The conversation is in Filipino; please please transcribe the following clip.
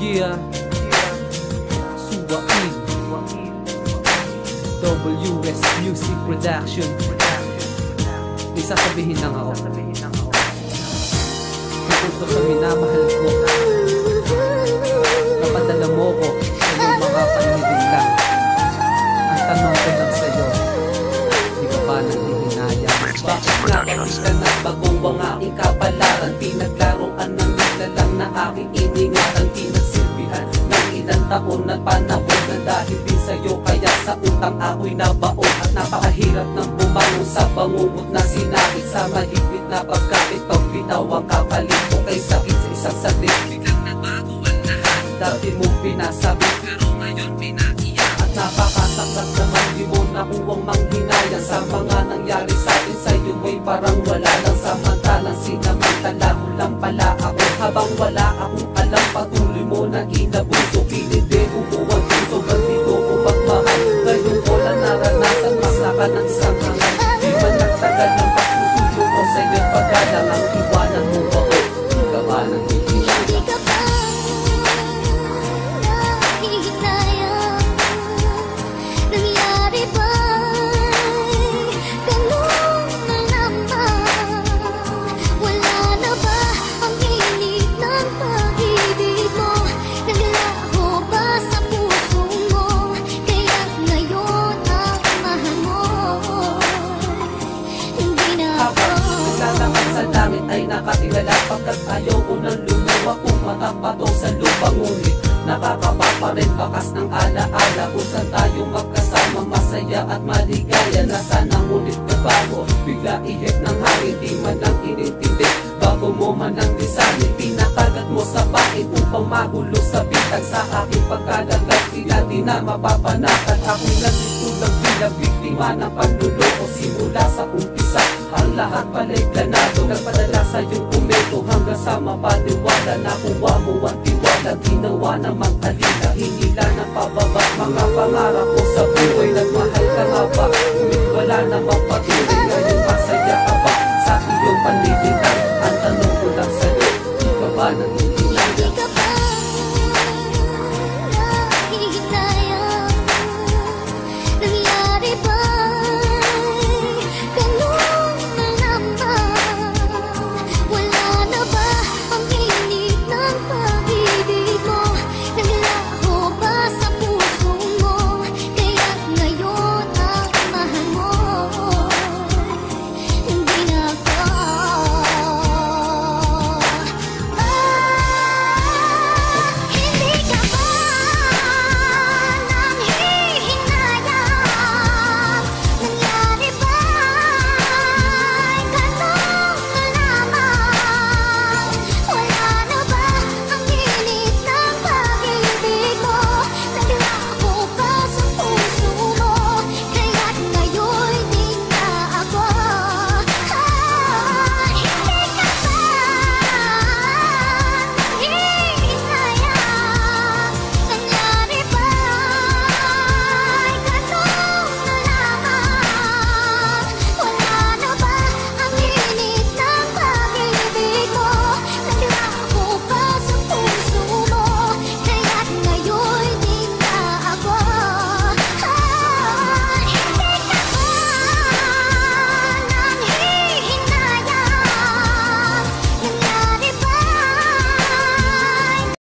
Yeah, Suwain WS Music Production. May sasabihin lang ako tungkol sa minamahal ko. Napadala mo ko sa iyong mga panibig lang. Ang tanong ko lang sa'yo, di ka ba nanghihinayang? Bakit nga kami ka nagbago ang aking kapalaran? Pinaglaruan ng nilalang na aking iningatan. Pinagsilbihan ng ilang taon at panahon na dahil din sa'yo. Kaya sa utang ako'y nabaon at napakahirap ng bumangon sa bangungot na sinakit. Sa mahigpit na pagkakit, pag bitaw ang kapalit ko kay sakit sa isang saglit. Biglang nabago ang lahat, dati mong pinasabi pero ngayon pinaiyak. At napakasakit naman di mo nakuwang manghinayang sa mga nangyari sa'tin. Sa'yo ay parang wala lang, samantalang sinamantala mo lang pala ako. Habang wala akong alam, patuloy mo na inabuso. Pilit din umuwag puso, ba't dito ko magmahal? Ngayon ko lang naranasan, masaka ng isang hangal. Di man nagtagal ng pagsusuyo ko sa'yo'y paggalang. Ang iwanan mo ba ko? Di ka ba nang hihinayang? Nangyari ba'y ganun na naman? Wala na ba ang init ng pag-ibig mo? Naglaho ba sa puso mo? Kaya ngayon ang mahal mo hindi na ako. Naglalakad sa langit ay nakatingala, pagkat ayaw ko nang lumuwa kung matapato sa lupa. Ngunit nakakaba pa rin bakas ng alaala kung saan tayo magkasama, masaya at maligaya. Na sana ngunit nabago, bigla ihip ng hangin, di man lang inintindi. Bago mo man ang lisanin, pinakagat mo sa bahay upang magulo sa bitag. Sa aking pagkalagat, tila di na mapapanakat. Ako'y nagsusulang bilang biktima ng panluloko. Simula sa umpisa, ang lahat pala'y planado. Nagpadala sa'yong kumeto hanggang sa mapaniwala. Nakuha mo ang tiwala, ginawa namang alila. Hinila ng pababa, mga pangarap ko sa buhay. Nagmahal ka nga ba? Ngunit wala namang patuloy. Ngayon masaya ka ba sa iyong panlilitang? Ang tanong ko lang sa'yo, di ka ba nang